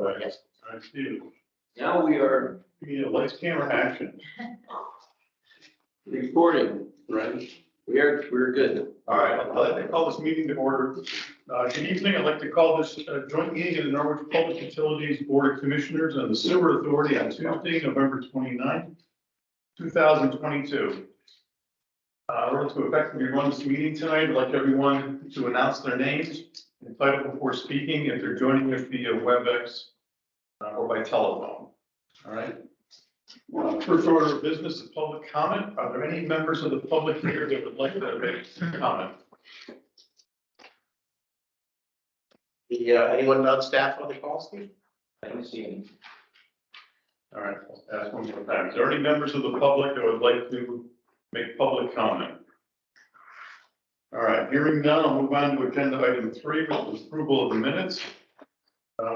way. Yes. All right, Steve. Now we are We need a lights, camera, action. recording. Right. We're good. All right, I'd like to call this meeting to order. Good evening. I'd like to call this joint meeting of the Norwich Public Utilities Board of Commissioners and the Sewer Authority on Tuesday, November 29th, 2022. In order to effectively run this meeting tonight, I'd like everyone to announce their names and title before speaking if they're joining us via WebEx or by telephone. All right. First order of business is public comment. Are there any members of the public here that would like to make a comment? Anyone on staff on the call, Steve? I don't see any. All right, I'll ask one more time. Is there any members of the public that would like to make public comment? All right, hearing none, I'll move on to agenda item 3, which is approval of the minutes,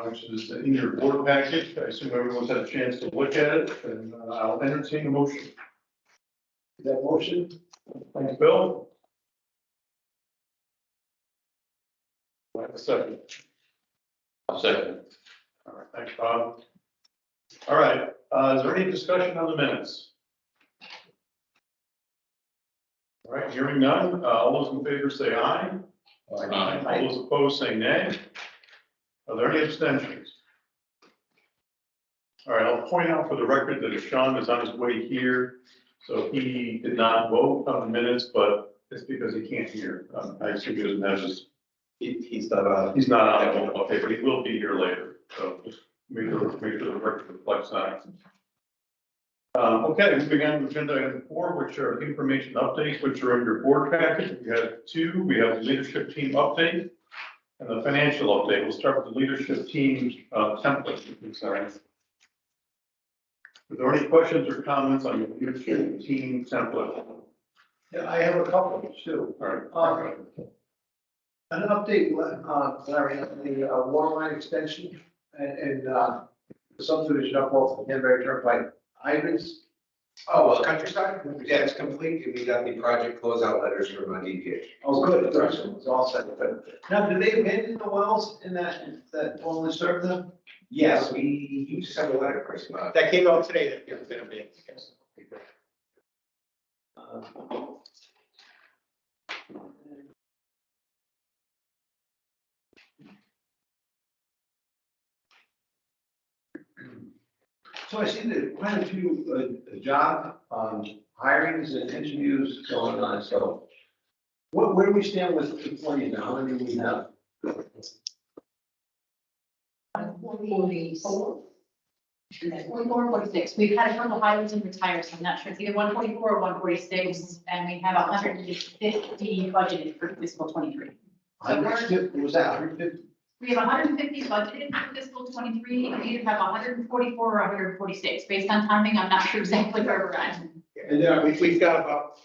which is in your board package. I assume everyone's had a chance to look at it, and I'll entertain a motion. That motion? Thanks, Bill. Do I have a second? I'll second. All right, thanks, Bob. All right, is there any discussion on the minutes? All right, hearing none, all those in favor say aye. Aye. All those opposed say nay. Are there any abstentions? All right, I'll point out for the record that Sean is on his way here, so he did not vote on the minutes, but it's because he can't hear. I assume he doesn't have his. He's not on. He's not on, okay, but he will be here later, so just make sure the record reflects that. Okay, moving on to agenda item 4, which are information updates, which are in your board package. We have 2. We have the leadership team update and the financial update. We'll start with the leadership team template. Sorry. Are there any questions or comments on the leadership team template? Yeah, I have a couple too. All right. An update, Larry, on the water line extension and subdivision up off the Canterbury Turnpike. Ivans. Oh, well, countryside, yeah, it's complete, and we got the project closeout letters from DPH. Oh, good, it's all set. But now, do they abandon the wells in that only serve them? Yes, you just have a letter, Chris. That came out today that you're gonna be. So I see that quite a few job hirings and interviews going on, so where do we stand with employees now? How many do we have? 44. 44, 46. We've had a couple hires and retires. I'm not sure. It's either 144 or 146, and we have 150 budgeted for fiscal 23. Was that 150? We have 150 budgeted for fiscal 23, and we either have 144 or 146. Based on timing, I'm not sure exactly where we're at. And we've got about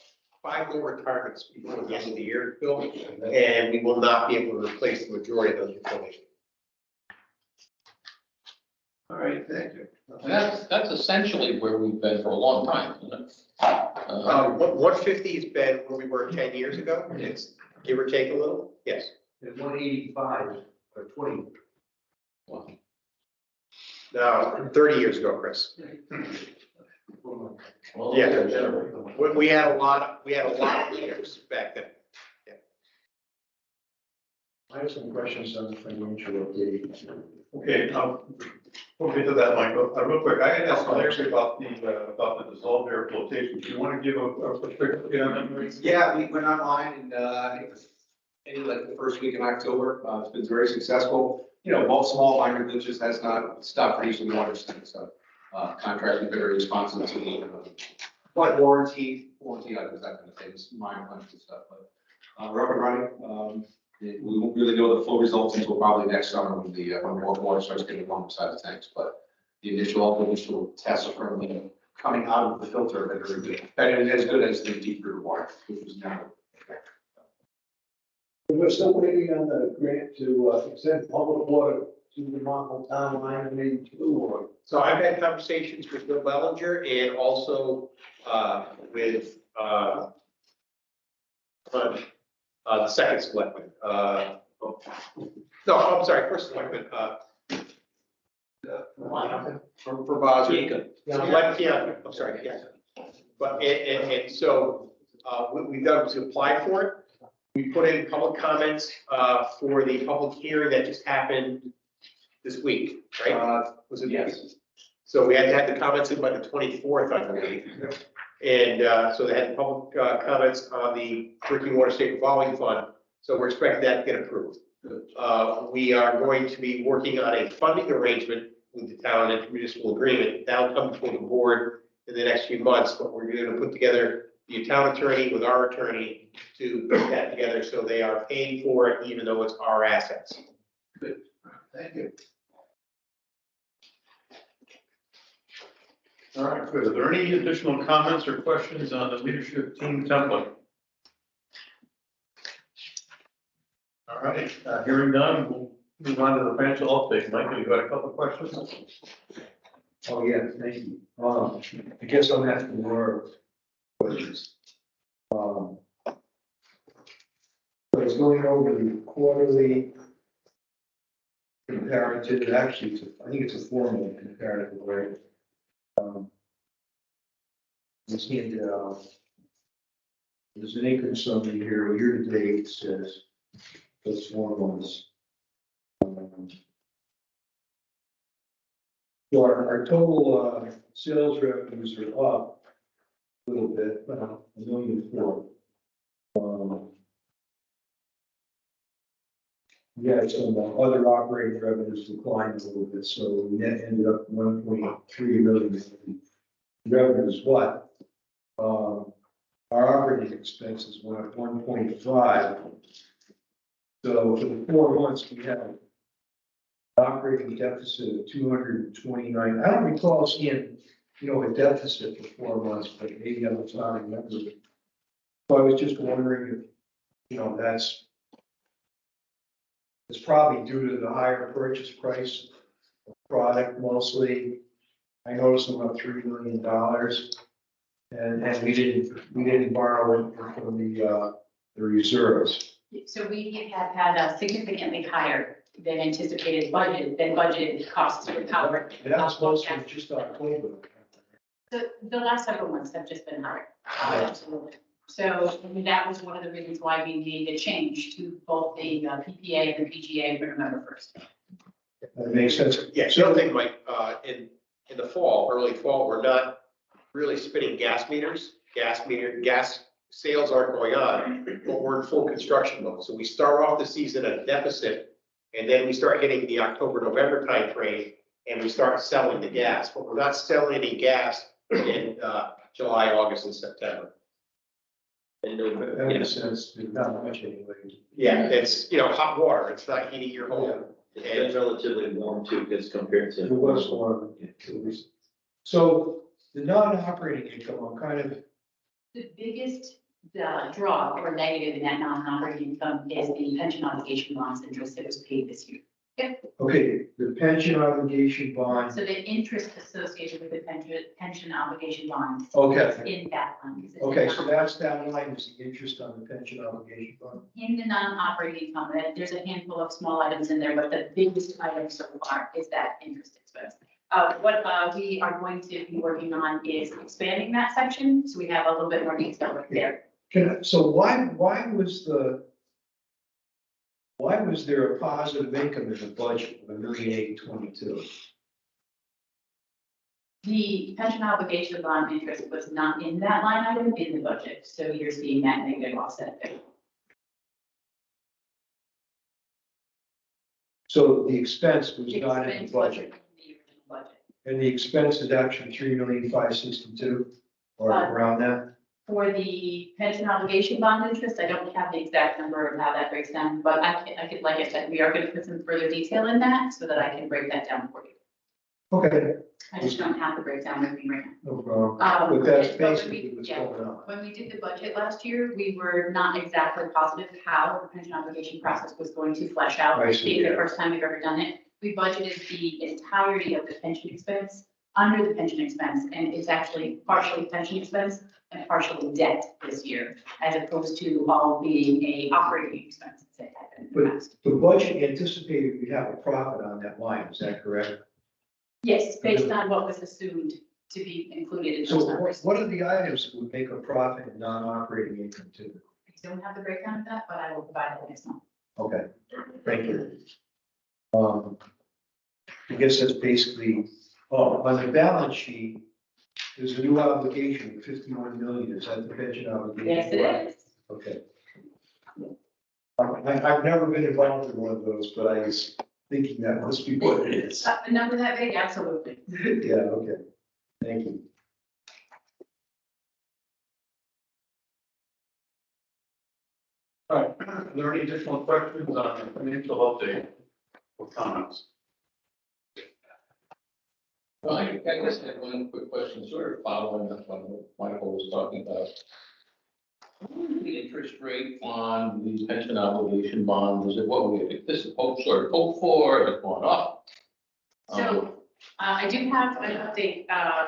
5 more retirements before the end of the year, Bill, and we will not be able to replace the majority of those employees. All right, thank you. And that's essentially where we've been for a long time, isn't it? 150 has been where we were 10 years ago. It's give or take a little, yes. And 185 or 20. No, 30 years ago, Chris. Well, Yeah. We had a lot of leaders back then. I have some questions on the financial update. Okay, we'll get to that, Michael. Real quick, I had asked Larry about the dissolved air flotation. Do you want to give a quick update on that, Larry? Yeah, we went online and I think it was like the first week in October. It's been very successful. You know, both small minor glitches has not stopped producing the water since. So contract is very responsive to the but warranty items, that kind of thing, minor punch and stuff. But we're up and running. We won't really know the full results until probably next summer when the water starts getting warm beside the tanks. But the initial tests from the coming out of the filter that are very good. And as good as the deep river water, which was now. We're still waiting on the grant to extend public water to the Monmouth Town Line, maybe 2 or. So I've had conversations with Bill Bellinger and also with the second selectman. No, I'm sorry, first selectman. For Boston. Yeah, I'm sorry, yes. But, and so, what we've done was apply for it. We put in public comments, for the public hearing that just happened this week, right? Was it? Yes. So we had to have the comments in by the 24th, I believe. And, so they had public, comments on the drinking water state revolving fund. So we're expecting that to get approved. We are going to be working on a funding arrangement with the town and municipal agreement. That'll come before the board in the next few months, but we're going to put together the town attorney with our attorney to put that together, so they are paying for it even though it's our assets. Thank you. All right, good. Are there any additional comments or questions on the leadership team template? All right, hearing none, we'll move on to the financial update. Michael, you got a couple of questions? Oh, yeah, thank you. I guess I'm asking more questions. I was going over the quarterly comparative, actually, I think it's a formal comparative, right? Let's hand it out. There's an income summary here, year to date, says, that's 4 months. So our total sales revenues are up a little bit, about $1.4 million. We had some other operating revenues declined a little bit, so we net ended up 1.3 million in revenues. What? Our operating expenses went up 1.5. So for the 4 months, we had an operating deficit of 229. I don't recall seeing, a deficit for 4 months, but maybe I was not remembering. So I was just wondering if, that's. It's probably due to the higher purchase price of product mostly. I noticed them up $3 million. And we didn't borrow it from the reserves. So we have had a significantly higher than anticipated budgeted costs for power. And that was mostly just October. The last several months have just been hard. Absolutely. So that was one of the reasons why we made a change to both the PPA and the PGA for November 1st. That makes sense. Yeah, the other thing, Mike, in the fall, early fall, we're not really spinning gas meters. Gas sales aren't going on, but we're in full construction mode. So we start off the season at a deficit, and then we start hitting the October, November timeframe, and we start selling the gas. But we're not selling any gas in July, August, and September. That makes sense. Not much anyway. Yeah, it's, hot water. It's not heating your home. It's been relatively warm too, as compared to. It was warm. So the non-operating income, I'm kind of, The biggest draw or negative in that non-operating income is the pension obligation bonds interest that was paid this year. okay, the pension obligation bond, So the interest associated with the pension obligation bonds okay. in that line. 'cause it's Okay, not- so that line is the interest on the pension obligation bond. In the non-operating income, there's a handful of small items in there, but the biggest item so far is that interest expense. What we are going to be working on is expanding that section, so we have a little bit more detail right there. So why was there a positive income in the budget of $1,822,000? The pension obligation bond interest was not in that line item in the budget, so you're seeing that negative offset there. So the expense was The not in the expense wasn't budget, in the original budget. and the expense is actually $3,562,000 or around that. For the pension obligation bond interest, I don't have the exact number of how that breaks down, but I could, like I said, we are going to put some further detail in that so that I can break that down for you. Okay, I just don't have the breakdown with me right now. no problem. But that's basically what's going on. When we did the budget last year, we were not exactly positive how the pension obligation process was going to flesh out. I see, Being the yeah. first time we've ever done it, we budgeted the entirety of the pension expense under the pension expense, and it's actually partially pension expense and partially debt this year, as opposed to all being a operating expense. as it had been in the But past. the budget anticipated we'd have a profit on that line, is that correct? Yes, based on what was assumed to be included in So those numbers. what are the items that would make a profit in non-operating income typically? I don't have the breakdown of that, but I will provide it next month. Okay, thank you. I guess that's basically, on the balance sheet, there's a new obligation of 51 million. Is that the pension obligation? Yes, it is. Okay. I've never been involved in one of those, but I was thinking that must be what it is. A number that big, absolutely. Yeah, okay. Thank you. All right, are there any additional questions on the financial update or comments? Well, I guess I had one quick question, sort of following up on what Michael was talking about. The interest rate on the pension obligation bond, is it what we, this is sort of hope for, is it going up? So, I do have an update,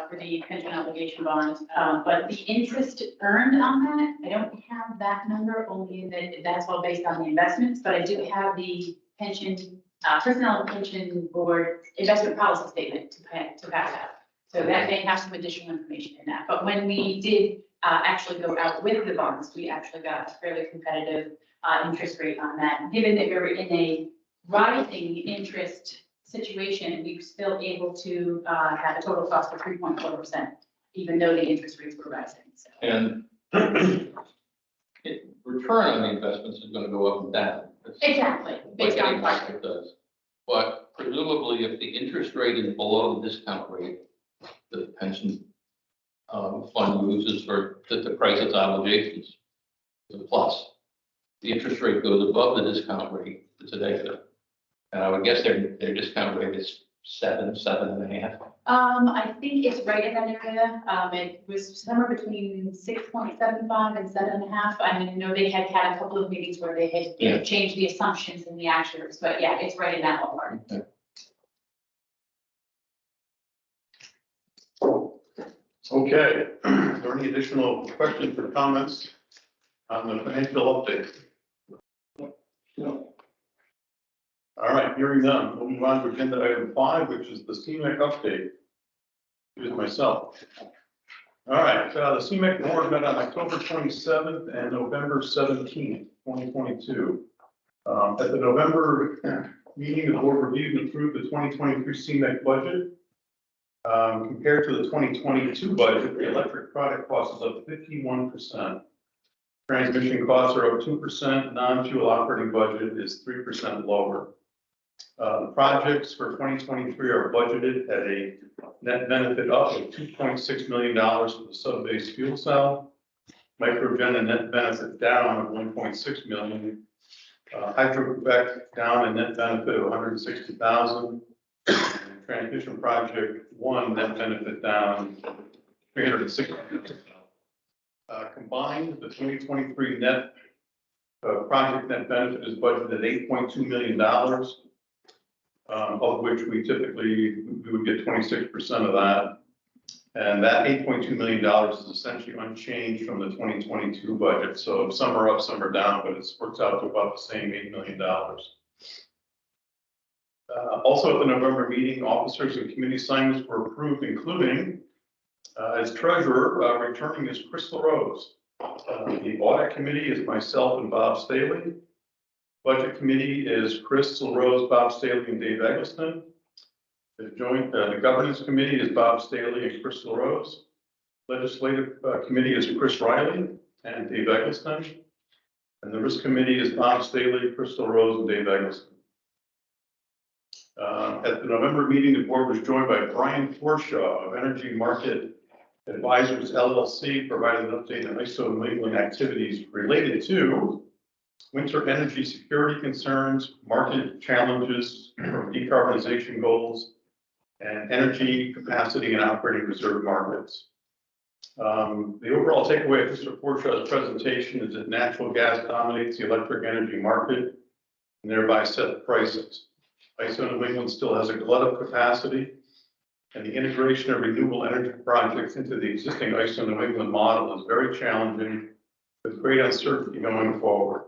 for the pension obligation bond, but the interest earned on that, I don't have that number, only that that's all based on the investments, but I do have the pension, personnel and pension board investment policy statement to back that. So that may have some additional information in that, but when we did, actually go out with the bonds, we actually got a fairly competitive, interest rate on that. Given that we were in a rising interest situation, we were still able to have a total cost of 3.4%, even though the interest rates were rising. So. And return on the investments is going to go up and down. Exactly, based Like on any market does. But presumably, if the interest rate is below the discount rate, the pension fund uses to price its obligations, is a plus. The interest rate goes above the discount rate, it's a negative. And I would guess their discount rate is 7.5. I think it's right in that area. It was somewhere between 6.75 and 7.5. I mean, I know they had a couple of meetings where they had changed the assumptions in the actuaries, but yeah, it's right in that ballpark. Okay. Okay, are there any additional questions or comments on the financial update? No. All right, hearing none, we'll move on to agenda item 5, which is the CMEC update. Here's myself. All right, the CMEC board met on October 27th and November 17th, 2022. At the November meeting, the board reviewed and approved the 2023 CMEC budget. Compared to the 2022 budget, the electric product cost is up 51%. Transmission costs are up 2%. Non-fuel operating budget is 3% lower. The projects for 2023 are budgeted at a net benefit up of $2.6 million for the sub-base fuel cell. Microgen a net benefit down of $1.6 million. Hydro-Quebec down a net benefit of $160,000. Transmission project 1 net benefit down $360,000. Combined, the 2023 net project net benefit is budgeted at $8.2 million, of which we would get 26% of that. And that $8.2 million is essentially unchanged from the 2022 budget. So some are up, some are down, but it works out to about the same $8 million. Also at the November meeting, officers and committee assignments were approved, including as treasurer, returning is Crystal Rose. The audit committee is myself and Bob Staley. Budget committee is Crystal Rose, Bob Staley, and Dave Eggleston. The governance committee is Bob Staley and Crystal Rose. Legislative committee is Chris Riley and Dave Eggleston. And the risk committee is Bob Staley, Crystal Rose, and Dave Eggleston. At the November meeting, the board was joined by Brian Forshaw of Energy Market Advisors LLC, providing an update on ISO New England activities related to winter energy security concerns, market challenges from decarbonization goals, and energy capacity and operating reserve markets. The overall takeaway of Mr. Forshaw's presentation is that natural gas dominates the electric energy market and thereby set prices. ISO New England still has a glut of capacity, and the integration of renewable energy projects into the existing ISO New England model is very challenging, with great uncertainty going forward.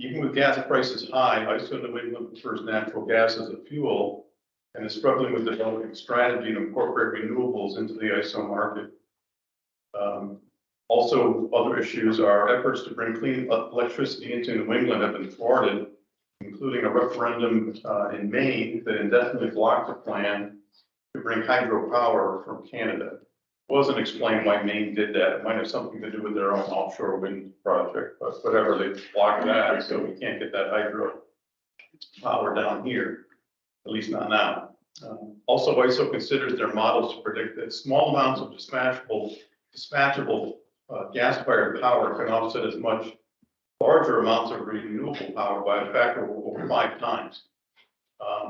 Even with gas prices high, ISO New England prefers natural gas as a fuel and is struggling with developing a strategy to incorporate renewables into the ISO market. Also, other issues are efforts to bring clean electricity into New England have been thwarted, including a referendum in Maine that indefinitely blocked a plan to bring hydropower from Canada. It wasn't explained why Maine did that. It might have something to do with their own offshore wind project, but whatever, they blocked that, so we can't get that hydro power down here, at least not now. Also, ISO considers their models to predict that small amounts of dispatchable gas-fired power can offset as much larger amounts of renewable power by a factor of over 5 times.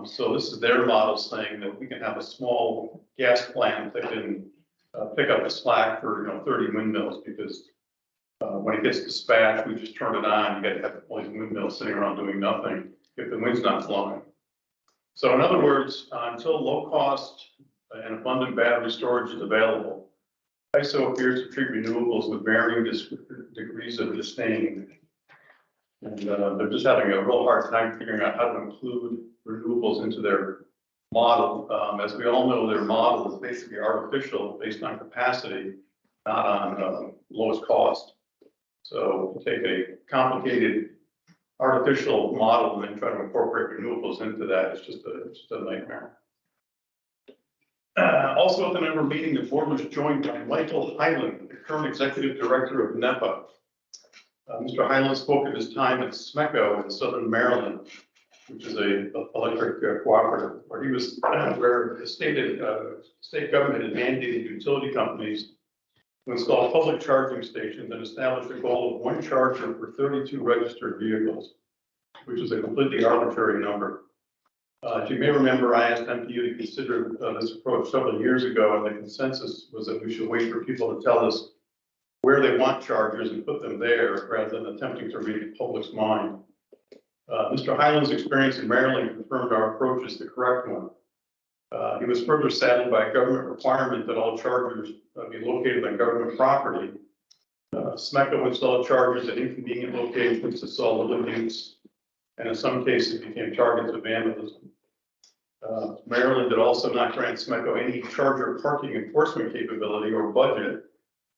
So this is their model saying that we can have a small gas plant that can pick up the slack for 30 windmills, because when it gets dispatched, we just turn it on. You got to have all these windmills sitting around doing nothing if the wind's not flowing. So in other words, until low cost and abundant battery storage is available, ISO appears to treat renewables with varying degrees of disdain. And they're just having a real hard time figuring out how to include renewables into their model. As we all know, their model is basically artificial based on capacity, not on lowest cost. So take a complicated artificial model and then try to incorporate renewables into that. It's just a nightmare. Also at the member meeting, the board was joined by Michael Hyland, the current executive director of NEPA. Mr. Hyland spoke of his time at SMECO in Southern Maryland, which is a electric cooperative, where he was where the state government had mandated utility companies to install public charging stations and established a goal of 1 charger for 32 registered vehicles, which is a completely arbitrary number. As you may remember, I asked NPU to consider this approach several years ago, and the consensus was that we should wait for people to tell us where they want chargers and put them there, rather than attempting to read the public's mind. Mr. Hyland's experience in Maryland confirmed our approach is the correct one. He was further saddened by a government requirement that all chargers be located on government property. SMECO installed chargers at inconvenient locations to solve little use, and in some cases became targets of vandalism. Maryland did also not grant SMECO any charger parking enforcement capability or budget.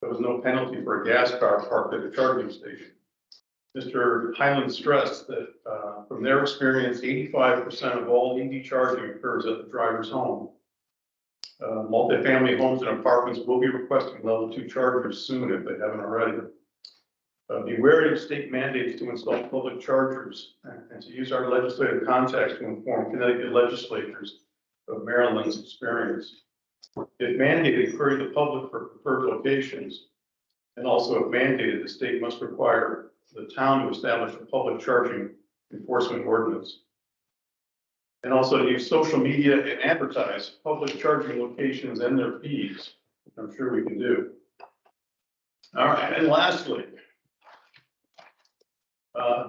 There was no penalty for a gas car parked at a charging station. Mr. Hyland stressed that from their experience, 85% of all EV charging occurs at the driver's home. Multifamily homes and apartments will be requesting level 2 chargers soon if they haven't already. Be wary of state mandates to install public chargers and to use our legislative contacts to inform Connecticut legislators of Maryland's experience. If mandated, query the public for preferred locations, and also if mandated, the state must require the town to establish a public charging enforcement ordinance. And also use social media and advertise public charging locations and their fees, which I'm sure we can do. All right, and lastly,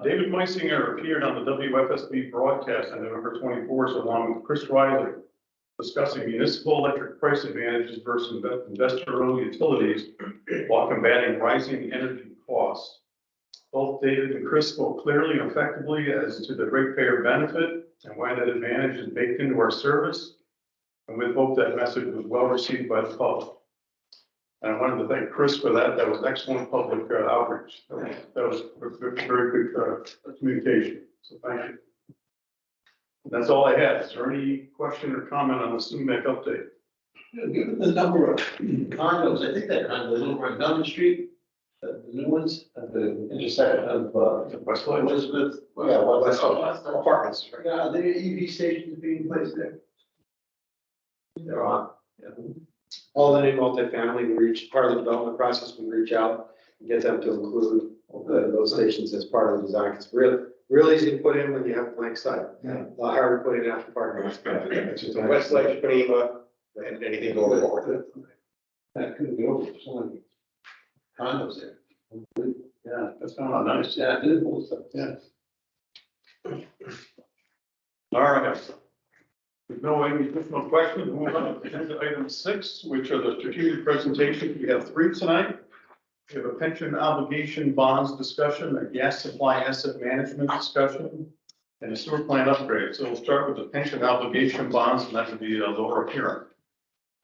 David Meisinger appeared on the WFSB broadcast on November 24th, along with Chris Riley, discussing municipal electric price advantages versus investor-owned utilities while combating rising energy costs. Both David and Chris spoke clearly and effectively as to the ratepayer benefit and why that advantage is baked into our service. And we hope that message was well received by the public. And I wanted to thank Chris for that. That was excellent public outreach. That was very good communication. So thank you. And that's all I had. Is there any question or comment on the SUMEC update? Given the number of condos, I think that condo is over on Dunn Street, the new ones at the intersection of Westlake? Elizabeth. Apartments. Yeah, are there EV stations being placed there? They're on. Yeah. All the new multifamily, we reach, part of the development process, we reach out and get them to include those stations as part of the design. It's real easy to put in when you have a blank site. Yeah. A lot harder to put in after parking lots. It's just a Westlake, Geneva, and anything going forward. That could be over some of the condos there. Yeah, that's not nice. Yeah, it is. Yeah. All right. With no any additional questions, we'll move on to agenda item 6, which are the strategic presentations. We have 3 tonight. We have a pension obligation bonds discussion, a gas supply asset management discussion, and the sewer plant upgrade. So we'll start with the pension obligation bonds, and that would be Laura Kieran.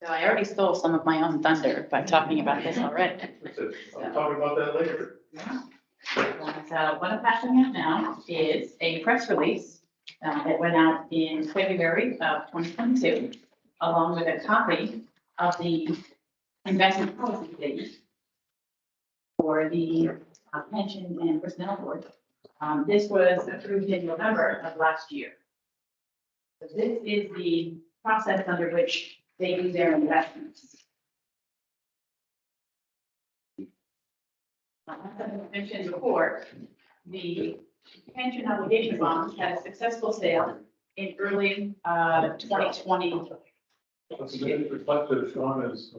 So I already stole some of my own thunder by talking about this already. I'll talk about that later. So what I'm passing out now is a press release that went out in February of 2022, along with a copy of the investment policy statement for the pension and personnel board. This was approved in November of last year. So this is the process under which they do their investments. As I mentioned before, the pension obligation bonds had a successful sale in early 2020. Reflected, Sean, is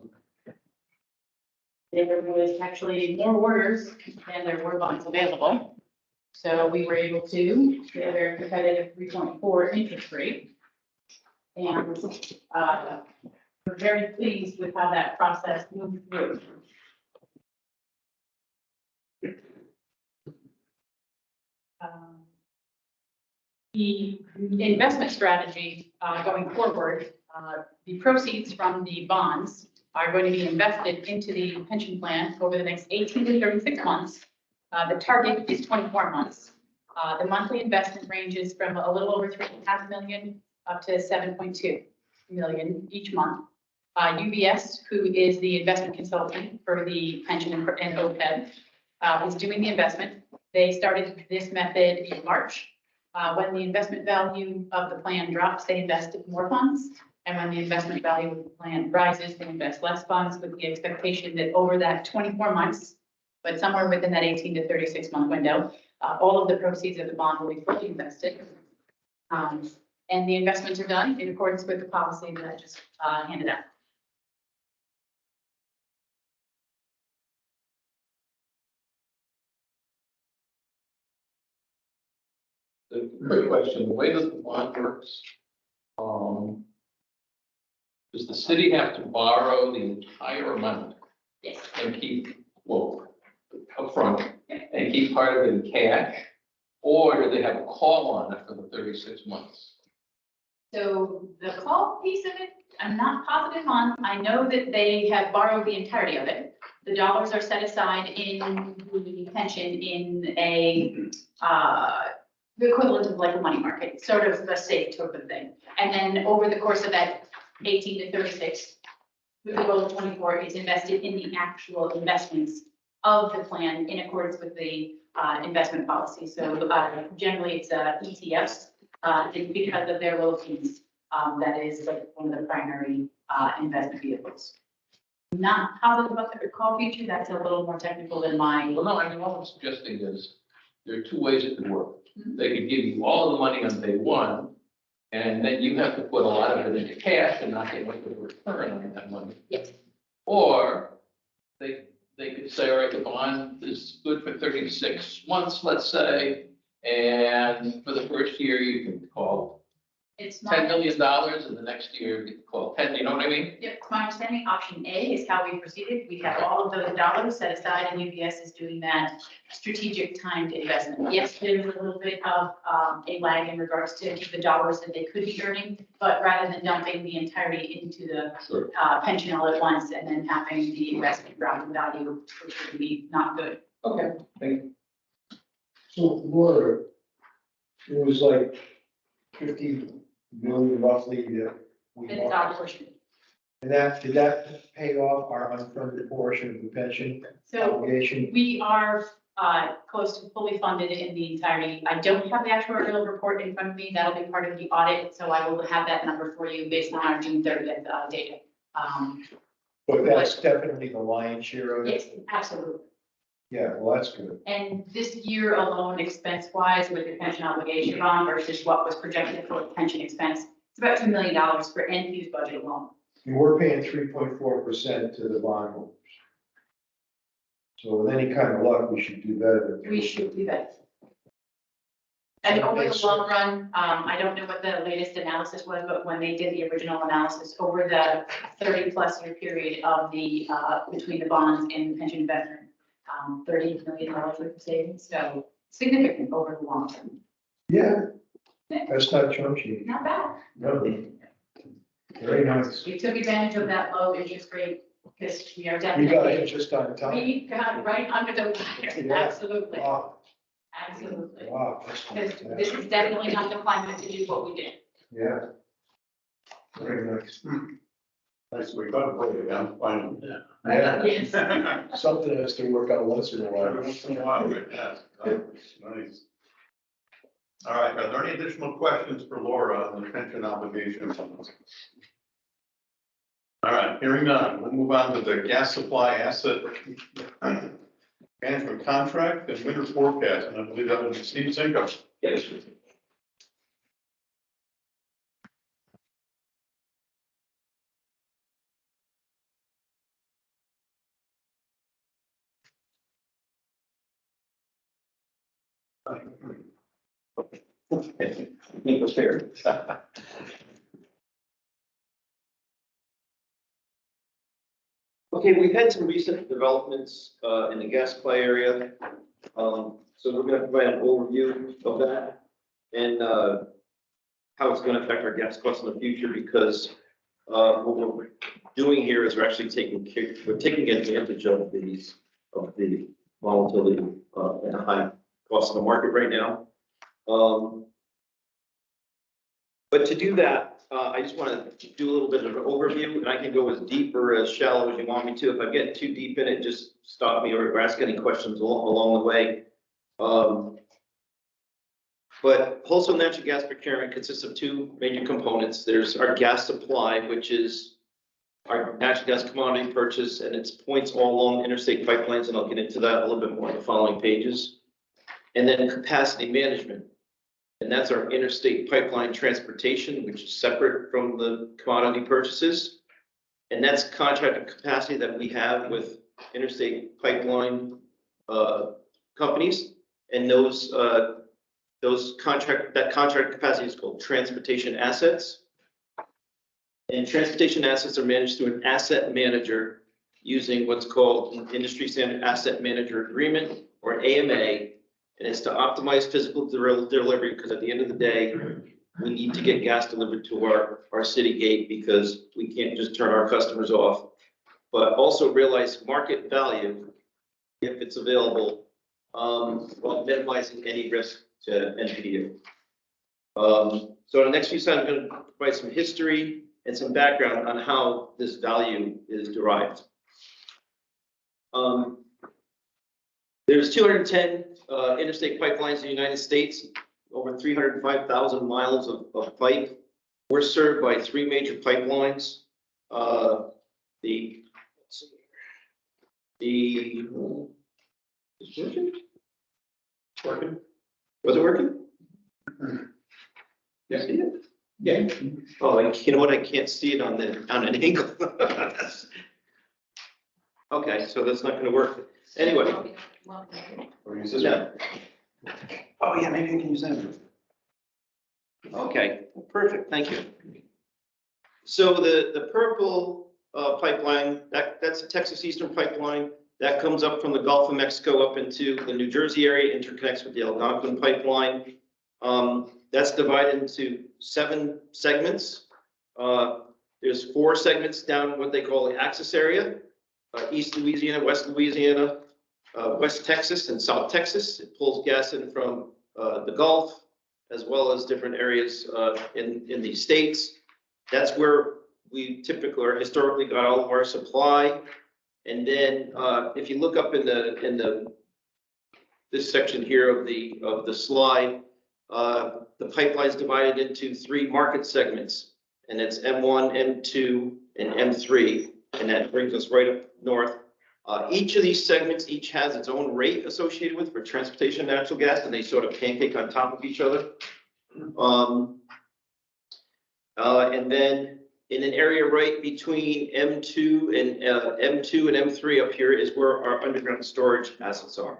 There was actually more orders than there were bonds available. So we were able to get a very competitive 3.4 interest rate. And we're very pleased with how that process moved through. The investment strategy going forward, the proceeds from the bonds are going to be invested into the pension plan over the next 18 to 36 months. The target is 24 months. The monthly investment ranges from a little over 3.5 million up to 7.2 million each month. UBS, who is the investment consultant for the pension and OPEB, is doing the investment. They started this method in March. When the investment value of the plan drops, they invest more funds. And when the investment value of the plan rises, they invest less funds with the expectation that over that 24 months, but somewhere within that 18 to 36 month window, all of the proceeds of the bond will be fully invested. And the investments are done in accordance with the policy that I just handed out. The quick question, the way that the bond works, does the city have to borrow the entire amount Yes. and keep, well, upfront, and keep part of it in cash? Or do they have a call on it for the 36 months? So the call piece of it, I'm not positive on. I know that they have borrowed the entirety of it. The dollars are set aside in the pension in a, the equivalent of like a money market, sort of a safe type of thing. And then over the course of that 18 to 36, with the goal of 24 is invested in the actual investments of the plan in accordance with the investment policy. So generally it's ETFs, and because of their low fees, that is like one of the primary investment vehicles. Not positive about the call feature, that's a little more technical than mine. Well, no, I mean, what I'm suggesting is, there are two ways it could work. They could give you all of the money on day one, and then you have to put a lot of it into cash and not get much of a return on that money. Yes. Or they could say, all right, the bond is good for 36 months, let's say, and for the first year, you can call It's $10 my, million, and the next year, you can call 10, you know what I mean? yep, it's my understanding, option A is how we proceeded. We have all of those dollars set aside and UBS is doing that strategic timed investment. Yes, there was a little bit of a lag in regards to the dollars that they could be earning, but rather than dumping the entirety into the Sure. pension all at once and then having the investment drop in value, which would be not good. Okay, thank you. So Laura, it was like 50 million roughly that we It's our portion. And that, did that pay off our unfunded portion of the pension So obligation? we are close to fully funded in the entirety. I don't have the actuarial report in front of me. That'll be part of the audit, so I will have that number for you based on our June 30th data. But that's definitely the lion's share of it? Yes, absolutely. Yeah, well, that's good. And this year alone, expense-wise, with the pension obligation bond versus what was projected for pension expense, it's about $2 million for NPU's budget alone. And we're paying 3.4% to the bondholders. So with any kind of luck, we should do better than. We should do that. And over the long run, I don't know what the latest analysis was, but when they did the original analysis over the 30+ year period of the, between the bonds and the pension investment, $30 million worth of savings, so significant over the long term. Yeah, That's not chump change. Not bad. No. Very nice. We took advantage of that low interest rate because we are You got definitely, it just on time. we got right under the wire. Yeah. Absolutely, Wow, absolutely. wow. That's Because fantastic. this is definitely not the climate to do what we did. Yeah. Very nice. Nice, we got to break it down, finally. Yeah, Yes. something has to work out once in a while. Every once in a while, right, yeah. Nice. All right, are there any additional questions for Laura on the pension obligation? All right, hearing none, we'll move on to the gas supply asset management contract and winter forecast, and I believe that will be Steve Cinco. Yes. Be prepared. Okay, we've had some recent developments in the gas supply area. So we're gonna provide an overview of that and how it's gonna affect our gas costs in the future, because what we're doing here is we're actually taking advantage of the volatility and the high cost of the market right now. But to do that, I just want to do a little bit of an overview, and I can go as deep or as shallow as you want me to. If I get too deep in it, just stop me or ask any questions along the way. But wholesale natural gas procurement consists of two major components. There's our gas supply, which is our natural gas commodity purchase, and it's points all along interstate pipelines, and I'll get into that a little bit more in the following pages. And then capacity management. And that's our interstate pipeline transportation, which is separate from the commodity purchases. And that's contracted capacity that we have with interstate pipeline companies. And that contract capacity is called transportation assets. And transportation assets are managed through an asset manager using what's called an industry standard asset manager agreement, or an AMA. And it's to optimize physical delivery, because at the end of the day, we need to get gas delivered to our city gate, because we can't just turn our customers off. But also realize market value, if it's available, while minimizing any risk to NPU. So in the next few slides, I'm going to provide some history and some background on how this value is derived. There's 210 interstate pipelines in the United States, over 305,000 miles of pipe. We're served by three major pipelines. Working? Was it working? Yeah. See it? Yeah. Oh, you know what? I can't see it on an angle. Okay, so that's not gonna work. Anyway. Or use this No. one? Oh, yeah, maybe I can use that. Okay, perfect, thank you. So the purple pipeline, that's the Texas Eastern Pipeline. That comes up from the Gulf of Mexico up into the New Jersey area, interconnects with the Algonquin Pipeline. That's divided into 7 segments. There's 4 segments down what they call the Axis area, East Louisiana, West Louisiana, West Texas, and South Texas. It pulls gas in from the Gulf, as well as different areas in the states. That's where we typically or historically got all of our supply. And then if you look up in this section here of the slide, the pipeline is divided into 3 market segments, and it's M1, M2, and M3, and that brings us right up north. Each of these segments has its own rate associated with for transportation of natural gas, and they sort of pancake on top of each other. And then in an area right between M2 and M3 up here is where our underground storage assets are.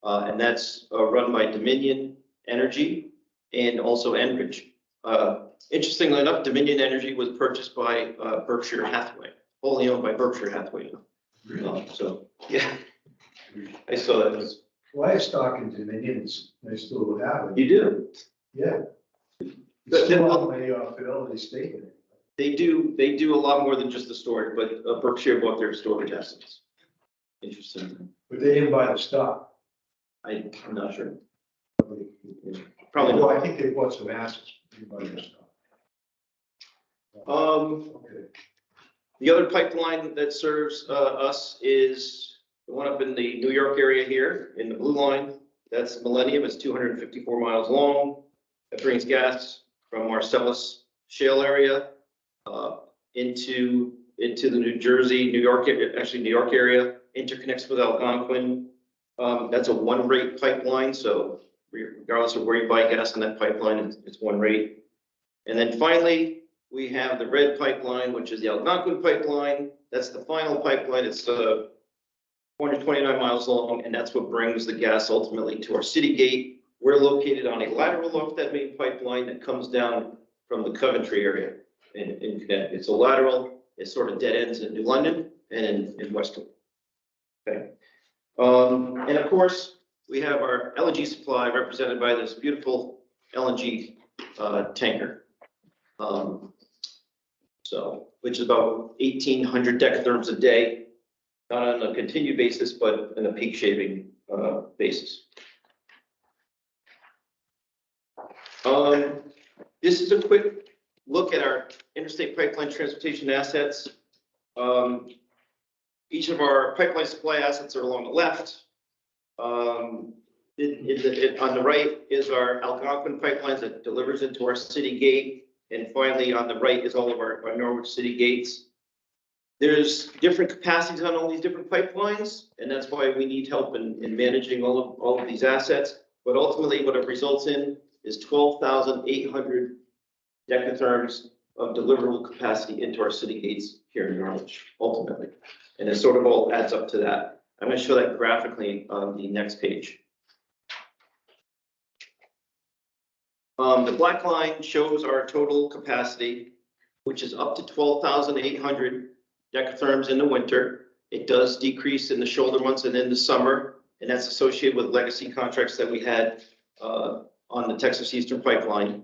And that's run by Dominion Energy and also Enbridge. Interestingly enough, Dominion Energy was purchased by Berkshire Hathaway, wholly owned by Berkshire Hathaway. So, yeah, I saw that. Well, I have stock in Dominions, I still have it. You do? Yeah. Still on the Fidelity statement. They do a lot more than just the storage, but Berkshire bought their storage assets. Interesting. But they didn't buy the stock. I'm not sure. Probably Probably Well, not. I think they bought some assets. They didn't buy the stock. Okay. The other pipeline that serves us is the one up in the New York area here in the blue line. That's Millennium. It's 254 miles long. That brings gas from Marcellus Shale area into the New Jersey, New York, actually New York area, interconnects with Algonquin. That's a one rate pipeline. So regardless of where you buy gas in that pipeline, it's one rate. And then finally, we have the red pipeline, which is the Algonquin pipeline. That's the final pipeline. It's 429 miles long, and that's what brings the gas ultimately to our city gate. We're located on a lateral off that main pipeline that comes down from the Coventry area in Connecticut. It's a lateral. It sort of dead ends in New London and in Weston. Okay. And of course, we have our LNG supply represented by this beautiful LNG tanker. Which is about 1,800 decatherms a day, not on a continued basis, but in a peak shaving basis. This is a quick look at our interstate pipeline transportation assets. Each of our pipeline supply assets are along the left. On the right is our Algonquin pipelines that delivers into our city gate. And finally, on the right is all of our Norwich city gates. There's different capacities on all these different pipelines, and that's why we need help in managing all of these assets. But ultimately, what it results in is 12,800 decatherms of deliverable capacity into our city gates here in Norwich, ultimately. And it sort of all adds up to that. I'm going to show that graphically on the next page. The black line shows our total capacity, which is up to 12,800 decatherms in the winter. It does decrease in the shoulder months and in the summer, and that's associated with legacy contracts that we had on the Texas Eastern Pipeline.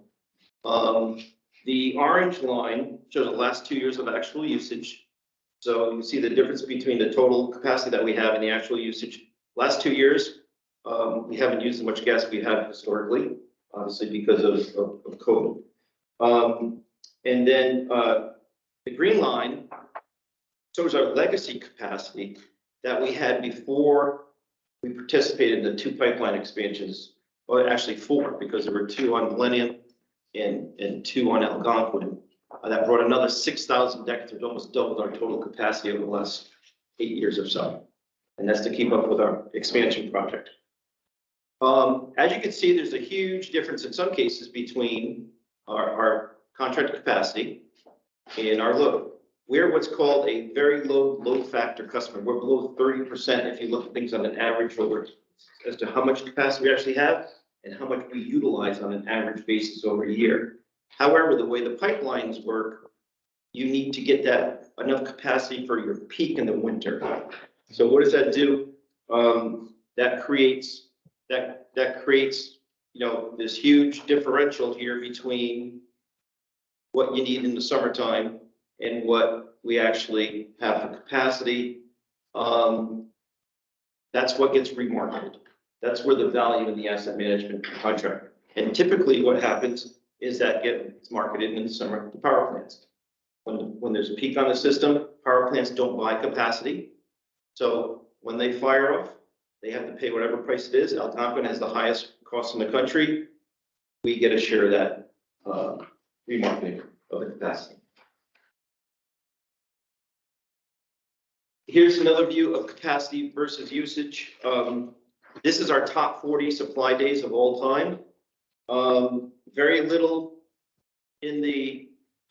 The orange line shows the last 2 years of actual usage. So you see the difference between the total capacity that we have and the actual usage. Last 2 years, we haven't used as much gas as we have historically, obviously because of COVID. And then the green line shows our legacy capacity that we had before we participated in the 2 pipeline expansions, or actually 4, because there were 2 on Millennium and 2 on Algonquin. That brought another 6,000 decatherms, almost doubled our total capacity over the last 8 years or so. And that's to keep up with our expansion project. As you can see, there's a huge difference in some cases between our contracted capacity and our load. We're what's called a very low load factor customer. We're below 30% if you look at things on an average over as to how much capacity we actually have and how much we utilize on an average basis over a year. However, the way the pipelines work, you need to get that enough capacity for your peak in the winter. So what does that do? That creates this huge differential here between what you need in the summertime and what we actually have for capacity. That's what gets remarketed. That's where the value in the asset management contract. And typically what happens is that gets marketed in the summer to power plants. When there's a peak on the system, power plants don't buy capacity. So when they fire off, they have to pay whatever price it is. Algonquin has the highest cost in the country. We get a share of that remarketing of the capacity. Here's another view of capacity versus usage. This is our top 40 supply days of all time. Very little in the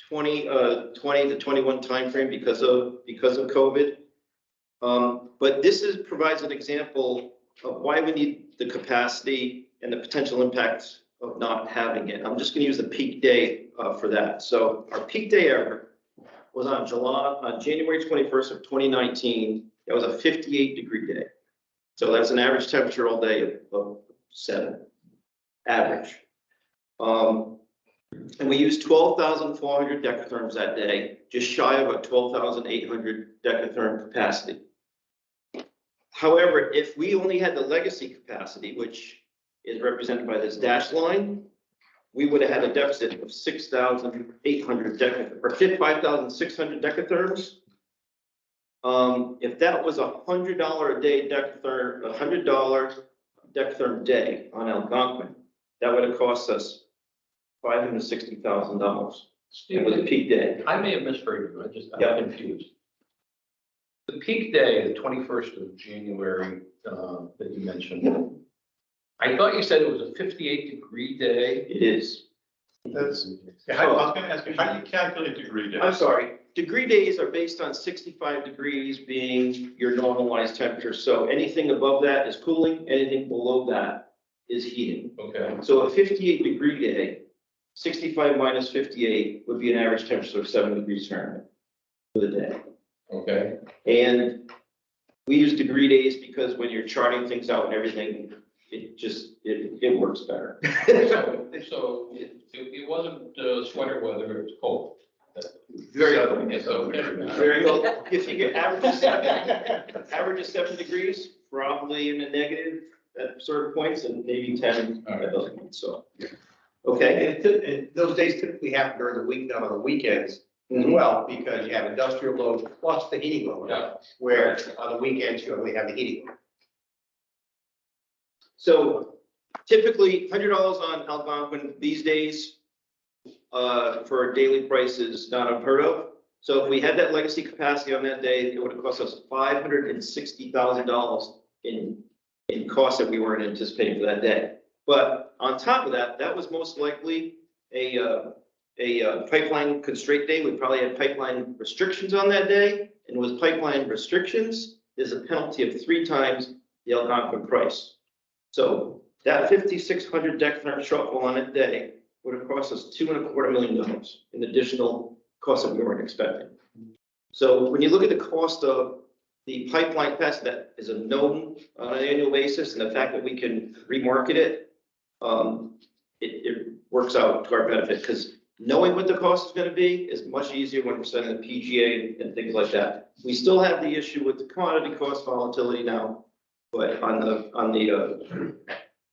20 to 21 timeframe because of COVID. But this provides an example of why we need the capacity and the potential impacts of not having it. I'm just going to use the peak day for that. So our peak day ever was on January 21st of 2019. That was a 58-degree day. So that's an average temperature all day of 7, average. And we used 12,400 decatherms that day, just shy of a 12,800 decatherm capacity. However, if we only had the legacy capacity, which is represented by this dashed line, we would have had a deficit of 6,800 decatherms, or 5,600 decatherms. If that was $100 a day decatherm, $100 decatherm day on Algonquin, that would have cost us $560,000. It was a peak day. I may have misheard you, Yeah. I'm confused. The peak day, the 21st of January, that you mentioned, I thought you said it was a 58-degree day. It is. That's, I was gonna ask you, how do you calculate degree days? I'm sorry, degree days are based on 65 degrees being your normalized temperature. So anything above that is cooling, anything below that is heating. Okay. So a 58-degree day, 65 minus 58 would be an average temperature of 7 degrees Fahrenheit for the day. Okay. And we use degree days because when you're charting things out and everything, it works better. So it wasn't sweater weather, it was cold. Very Seven. Yeah, so. Very well. If you get average of 7 degrees, probably in the negative at certain points, and maybe 10 at those points. So, okay. And those days typically happen during the week, not on the weekends as Mhm. well, because you have industrial load plus the heating load. Yeah. Where on the weekends, you only have the heating load. So typically $100 on Algonquin these days for a daily price is not unheard of. So if we had that legacy capacity on that day, it would have cost us $560,000 in costs that we weren't anticipating for that day. But on top of that, that was most likely a pipeline constraint day. We probably had pipeline restrictions on that day. And with pipeline restrictions, there's a penalty of 3 times the Algonquin price. So that 5,600 decatherm shortfall on that day would have cost us $2.25 million in additional costs that we weren't expecting. So when you look at the cost of the pipeline capacity that is a known on an annual basis, and the fact that we can remarket it, it works out to our benefit, because knowing what the cost is going to be is much easier when we're setting the PGA and things like that. We still have the issue with the commodity cost volatility now, but on the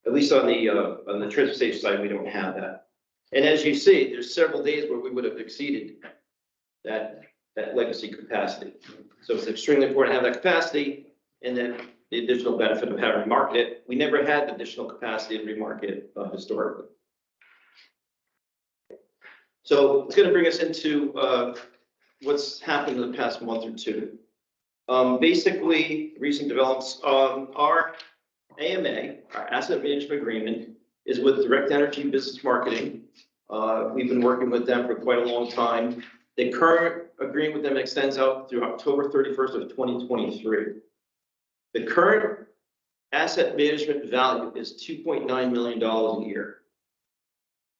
at least on the transportation side, we don't have that. And as you see, there's several days where we would have exceeded that legacy capacity. So it's extremely important to have that capacity, and then the additional benefit of having to market it. We never had additional capacity to remarket historically. So it's going to bring us into what's happened in the past month or two. Basically, recent developments, our AMA, our asset management agreement, is with Direct Energy Business Marketing. We've been working with them for quite a long time. The current agreement with them extends out through October 31st of 2023. The current asset management value is $2.9 million a year.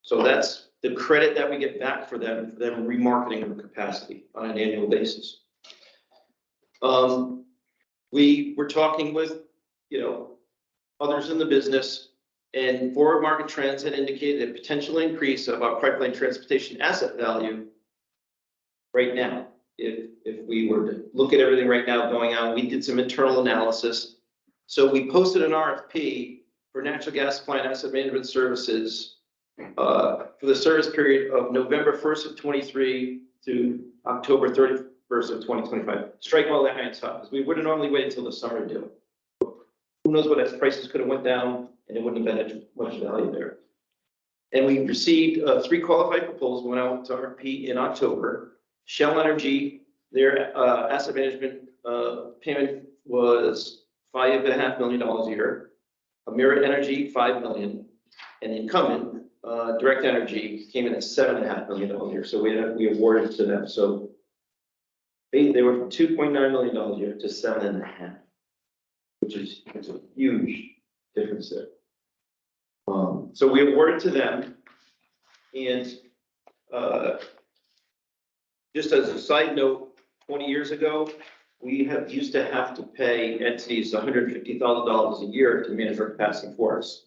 So that's the credit that we get back for them remarketing the capacity on an annual basis. We were talking with, others in the business, and forward market trends had indicated a potential increase of our pipeline transportation asset value right now. If we were to look at everything right now going on, we did some internal analysis. So we posted an RFP for natural gas supply and asset management services for the service period of November 1st of 23 to October 31st of 2025. Strike while the iron's hot, because we wouldn't normally wait until the summer to do it. Who knows what prices could have went down, and it wouldn't have been much value there. And we received 3 qualified proposals, went out to RFP in October. Shell Energy, their asset management payment was $5.5 million a year. Amira Energy, $5 million, and the incumbent, Direct Energy, came in at $7.5 million a year. So we awarded to them. So they were from $2.9 million a year to $7.5 million, which is a huge difference there. So we awarded to them, and just as a side note, 20 years ago, we used to have to pay entities $150,000 a year to manage our capacity for us.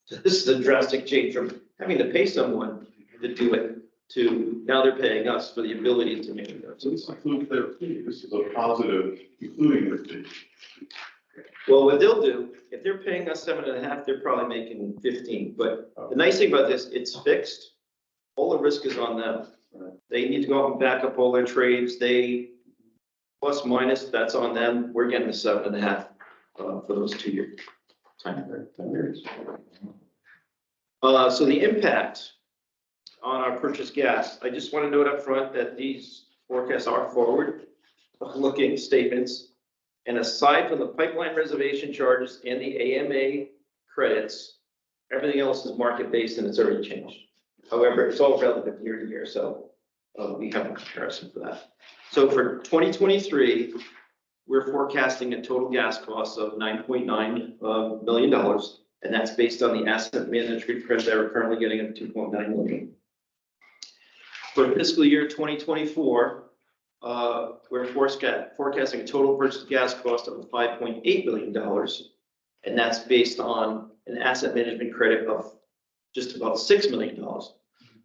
So this is a drastic change from having to pay someone to do it, to now they're paying us for the ability to manage those. So this includes their fee, this is a positive, including their fee. Well, what they'll do, if they're paying us 7.5, they're probably making 15. But the nice thing about this, it's fixed. All the risk is on them. They need to go out and back up all their trades. They plus minus, that's on them. We're getting the 7.5 for those 2 years. Time periods. So the impact on our purchased gas, I just want to note up front that these forecasts are forward-looking statements. And aside from the pipeline reservation charges and the AMA credits, everything else is market-based and it's already changed. However, it's all relative year to year, so we have a comparison for that. So for 2023, we're forecasting a total gas cost of $9.9 million, and that's based on the asset management credit that we're currently getting of $2.9 million. For fiscal year 2024, we're forecasting a total purchased gas cost of $5.8 million, and that's based on an asset management credit of just about $6 million.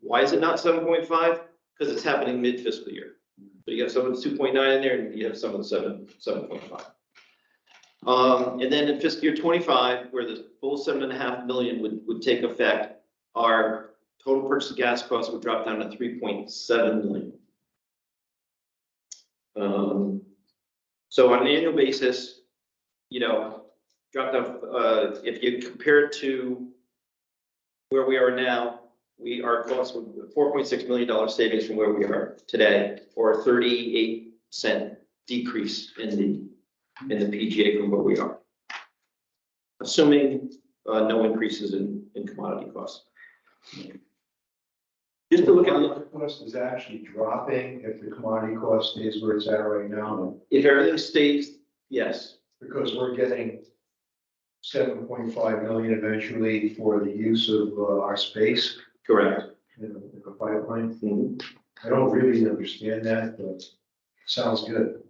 Why is it not 7.5? Because it's happening mid-fiscal year. So you have some of the 2.9 in there, and you have some of the 7.5. And then in fiscal year 25, where the full 7.5 million would take effect, our total purchase gas cost would drop down to 3.7 million. So on an annual basis, you know, drop down, if you compare it to where we are now, our cost would $4.6 million savings from where we are today, or a 38-cent decrease in the PGA from where we are, assuming no increases in commodity costs. Just to look at The cost is actually dropping if the commodity cost stays where it's at right now, if everything stays, yes, because we're getting 7.5 million eventually for the use of our space, correct. you know, like a pipeline. Mhm. I don't really understand that, but it sounds good.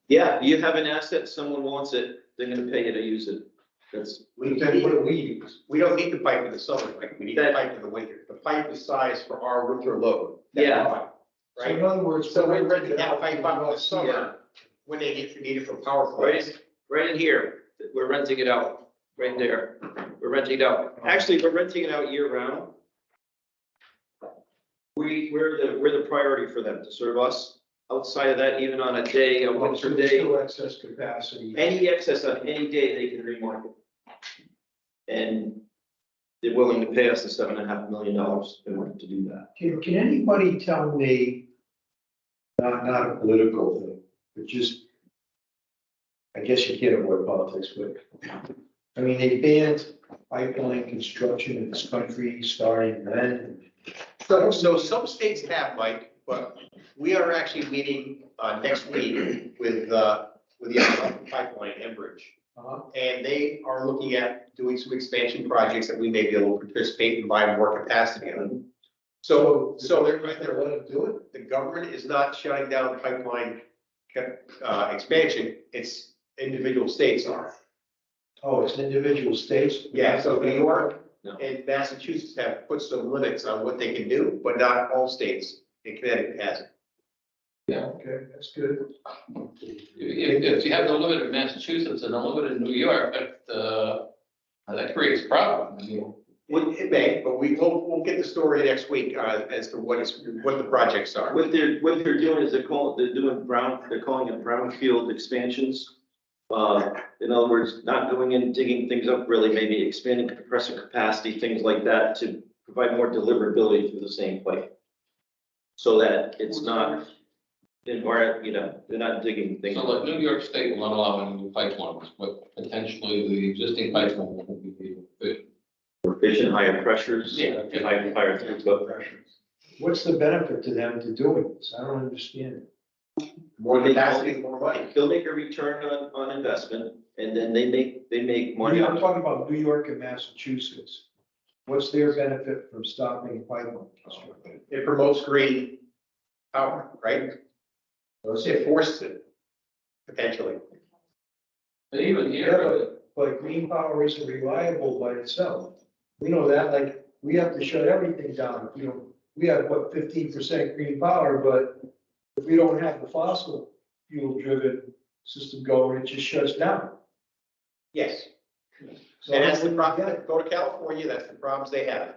Yeah, you have an asset, someone wants it, they're gonna pay you to use it. That's, We Then what do we use? we don't need the pipe in the summer, like, we need the pipe in the winter. The pipe is sized for our winter load. That's Yeah. why, So in Right? other words. So we're renting that out pipe out in the summer when they need it for power plants. right in here, we're renting it out, right there. We're renting it out. Actually, we're renting it out year round. We're the priority for them to serve us. Outside of that, even on a day, a So winter there's day, still excess capacity. any excess on any day, they can remarket. And they're willing to pay us the $7.5 million in order to do that. Can anybody tell me, not a political thing, but just, I guess you can't avoid politics, but, I mean, they banned pipeline construction in this country starting then. So some states have, Mike, but we are actually meeting next week with the pipeline, Enbridge. And they are looking at doing some expansion projects that we may be able to participate and buy more capacity on. So they're right there. Let them do it. The government is not shutting down pipeline expansion, it's individual states are. Oh, it's individual states? Yeah, so New York No. and Massachusetts have put some limits on what they can do, but not all states, and Connecticut hasn't. Okay, that's good. If you have the limit in Massachusetts and the limit in New York, that creates a problem. I mean, It may, but we'll get the story next week as to what the projects are. What they're doing is they're calling it brownfield expansions. In other words, not going in, digging things up, really maybe expanding compressor capacity, things like that to provide more deliverability through the same pipe. So that it's not, you know, they're not digging things. So like New York State will not allow any new pipelines, but potentially the existing pipeline will be fit. Efficient, higher pressures. Yeah. And higher throughput. What's the benefit to them to doing this? I don't understand it. More capacity, more money. They'll make a return on investment, and then they make money. I'm talking about New York and Massachusetts. What's their benefit from stopping pipeline construction? It promotes green power, right? It forces it, potentially. But even Yeah, here, but green power isn't reliable by itself. We know that, like, we have to shut everything down if we don't we have what, 15% green power, but if we don't have the fossil fuel driven system going, it just shuts down. Yes, So and that's the we problem, get- go to California, that's the problems they have.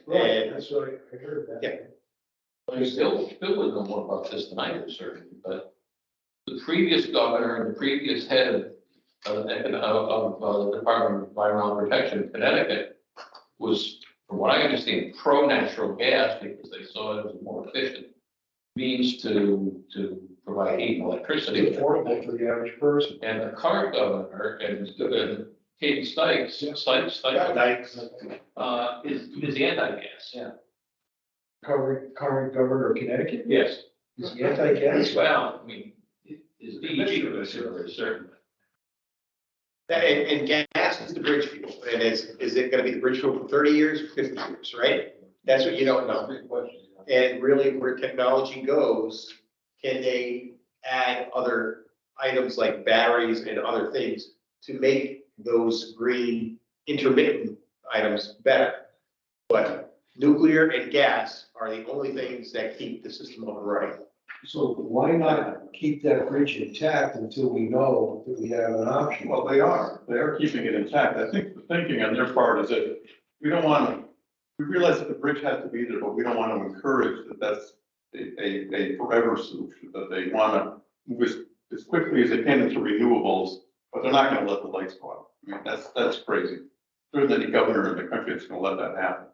Right, And- that's what I heard that. Yeah. Bill would know more about this than I do, certainly, but the previous governor and the previous head of the Department of Environmental Protection in Connecticut was, from what I understand, pro-natural gas because they saw it as a more efficient means to provide heat and electricity. It's affordable for the average person. And the current governor, and Katie Sykes, is anti-gas. Yeah. Current governor of Connecticut Yes. is he anti-gas? Well, I mean, his DEG commissioner is certainly. And gas is the bridge fuel, and is it gonna be the bridge fuel for 30 years, or 50 years, right? That's what you don't know. And really, where technology goes, can they add other items like batteries and other things to make those green intermittent items better? But nuclear and gas are the only things that keep the system up and running. So why not keep that bridge intact until we know that we have an option? Well, they are keeping it intact. I think the thinking on their part is that we don't want to, we realize that the bridge has to be there, but we don't want to encourage that that's a forever solution, that they want to move as quickly as they can into renewables, but they're not going to let the lights go out. I mean, that's crazy. There isn't any governor in the country that's going to let that happen.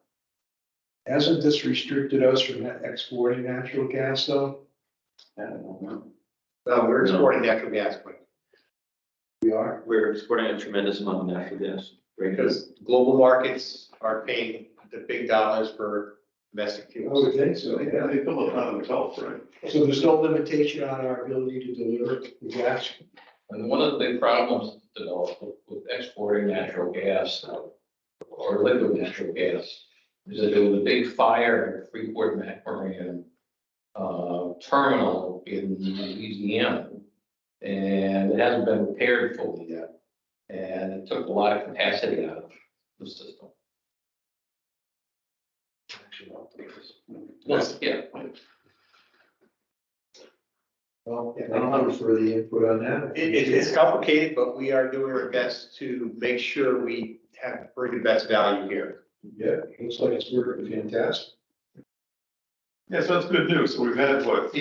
Hasn't this restricted us from exporting natural gas though? I don't know. We're exporting natural gas, but We are. We're exporting a tremendous amount of natural gas. because global markets are paying the big dollars for domestic I fuels. would think so, Yeah, yeah. they fill it out themselves, right? So there's no limitation on our ability to deliver the gas? And one of the big problems developed with exporting natural gas or liquid natural gas is that there was a big fire in Freeport McMoran terminal in Louisiana. And it hasn't been repaired fully yet. And it took a lot of capacity out of the system. Well, yeah, Well, I don't know for the input on that. It's complicated, but we are doing our best to make sure we bring the best value here. Yeah, looks like it's working fantastic. Yeah, so that's good news. So we've had, what,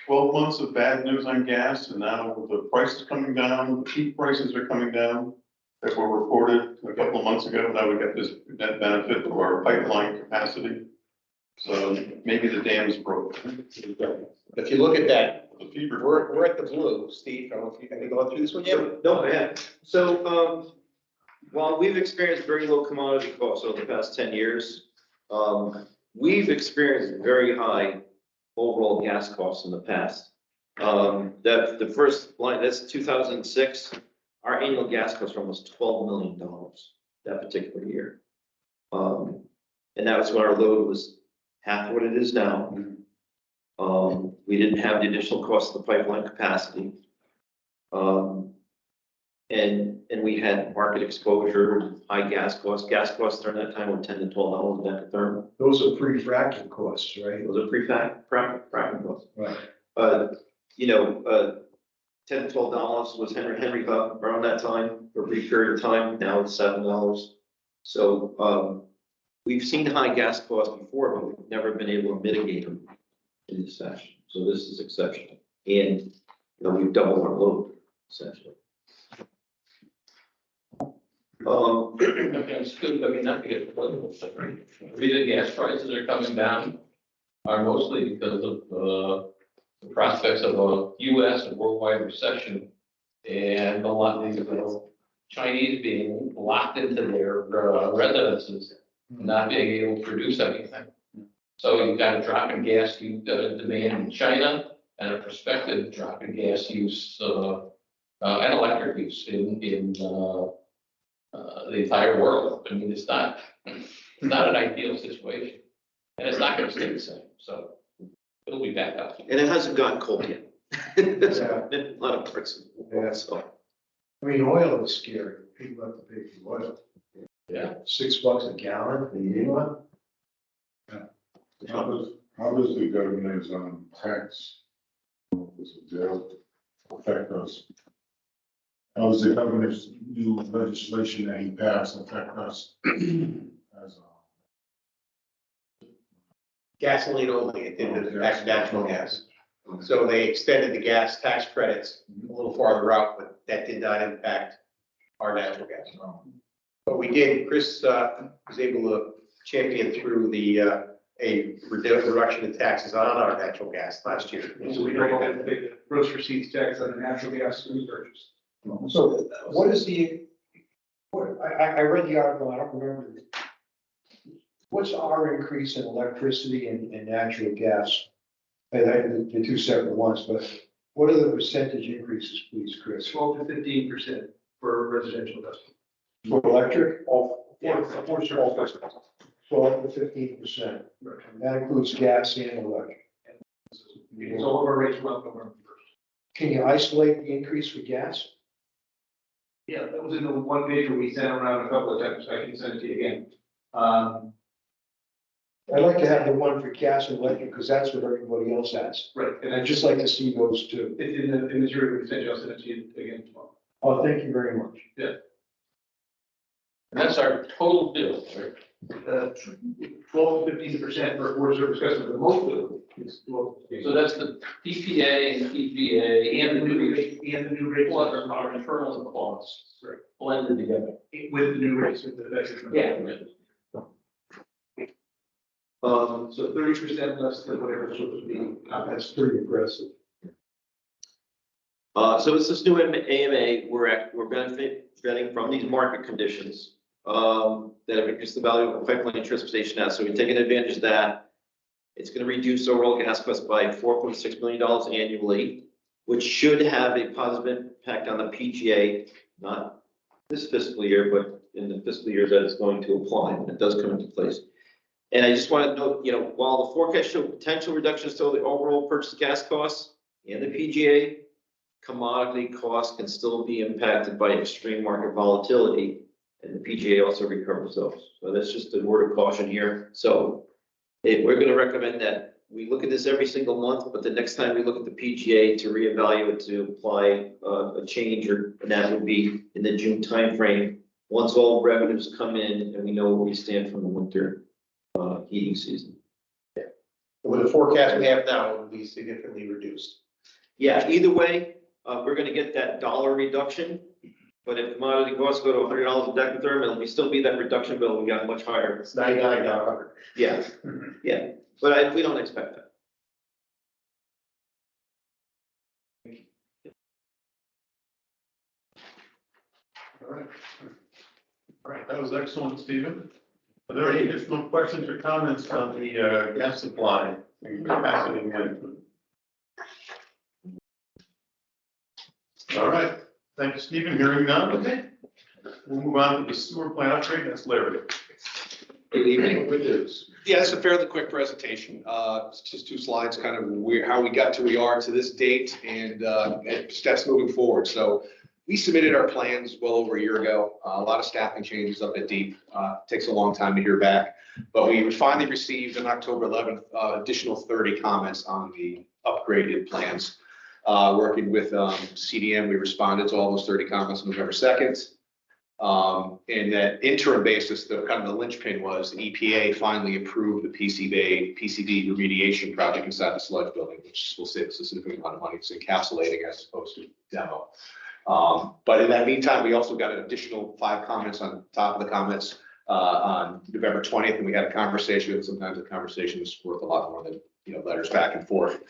12 months of bad news on gas, and now the price is coming down, the heat prices are coming down that were reported a couple of months ago. Now we got this net benefit to our pipeline capacity. So maybe the dam is broken. If you look at that, The fever. we're at the blue, Steve, I don't know if you, have you gone through this one yet? No, yeah. So, while we've experienced very low commodity costs over the past 10 years, we've experienced very high overall gas costs in the past. That the first line, that's 2006, our annual gas costs were almost $12 million that particular year. And that was when our load was half what it is now. We didn't have the additional cost of the pipeline capacity. And we had market exposure, high gas costs. Gas costs during that time were $10 to $12 a decatherm. Those are pre-fracking costs, right? Those are fracking costs. Right. You know, $10 to $12 was Henry Hub around that time for a brief period of time. Now it's $7. So, we've seen high gas costs before, but we've never been able to mitigate them in this fashion. So this is exceptional. And, you know, we've doubled our load essentially. it's good, I mean, not to get political, but the reason gas prices are coming down are mostly because of the prospects of a US and worldwide recession and a lot of the Chinese being locked into their residences, not being able to produce anything. So you've got a drop in gas demand in China and a prospective drop in gas use and electric use in the entire world. I mean, it's not an ideal situation, and it's not going to stay the same. So it'll be back up. And it hasn't gotten cold yet. There's been a lot of parts. Yeah. So, I mean, oil is scary. People have to pay for oil. Yeah. $6 a gallon for the one. um, How does the governor's tax affect us? How does the governor's new legislation that he passed affect us? As Gasoline only, it didn't affect natural gas. So they extended the gas tax credits a little farther out, but that did not impact our natural gas. But we did, Chris was able to champion through the, a reduction in taxes on our natural gas last year. So we don't have to pay the gross receipts tax on the natural gas we purchased. So what is I read the article, I don't remember. What's our increase in electricity and natural gas? The two separate ones, but what are the percentage increases, please, Chris? 12 to 15% for residential customers. For electric, For sure. 12 to 15%. That includes gas and electric. It's all of our rates went up November 1st. Can you isolate the increase for gas? Yeah, that was in the one page where we sent around a couple of times. I can send it to you again. I'd like to have the one for gas and electric, because that's what everybody else has. Right, and I'd just like to see those two. it's in the material we sent you. I'll send it to you again tomorrow. Oh, thank you very much. And that's our total bill, right? 12 to 15% for water service customers, the most bill is 12. So that's the PPA and PGA and the new rate, And the new rates. plus our internal costs Right. blended together. With the new rates, with the effective. So 30% less than whatever it's supposed to be. That's pretty aggressive. So it's this new AMA, we're benefiting from these market conditions, that have increased the value of pipeline and transportation assets. So we're taking advantage of that. It's gonna reduce overall gas costs by $4.6 million annually, which should have a positive impact on the PGA, not this fiscal year, but in the fiscal years that it's going to apply, when it does come into place. And I just want to note, while the forecast show potential reductions to the overall purchase gas costs and the PGA, commodity costs can still be impacted by extreme market volatility, and the PGA also recovers those. So that's just a word of caution here. So we're going to recommend that we look at this every single month, but the next time we look at the PGA to reevaluate, to apply a change, and that would be in the June timeframe, once all revenues come in and we know where we stand from the winter heating season. With the forecast we have now, it will be significantly reduced. Yeah, either way, we're gonna get that dollar reduction, but if commodity costs go to $100 a decatherm, it'll still be that reduction bill we got much higher. It's 99, not 100. Yeah, yeah, but we don't expect that. All right. All right, that was excellent, Stephen. Are there any additional questions or comments on the gas supply and capacity management? All right, thank you, Stephen. Hearing none. Okay. We'll move on to the sewer plant upgrade. That's Larry. Good evening. Good news. Yeah, it's a fairly quick presentation. It's just 2 slides, kind of how we got to where we are to this date and steps moving forward. So we submitted our plans well over a year ago. A lot of staffing changes up at Deep. Takes a long time to hear back, but we finally received on October 11th additional 30 comments on the upgraded plans. Working with CDM, we responded to all those 30 comments on November 2nd. In that interim basis, the kind of the linchpin was the EPA finally approved the PCD remediation project inside the sludge building, which will save us a significant amount of money. It's encapsulating as opposed to demo. But in that meantime, we also got an additional 5 comments on top of the comments on November 20th, and we had a conversation. And sometimes the conversation is worth a lot more than letters back and forth.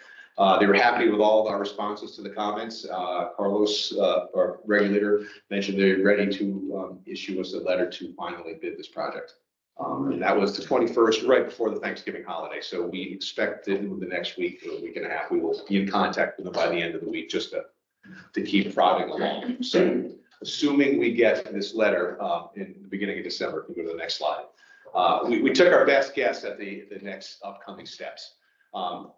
They were happy with all of our responses to the comments. Carlos, our regulator, mentioned they're ready to issue us a letter to finally bid this project. And that was the 21st, right before the Thanksgiving holiday. So we expect that in the next week or week and a half, we will be in contact with them by the end of the week, just to keep prodding along. So assuming we get this letter in the beginning of December, if we go to the next slide, we took our best guess at the next upcoming steps.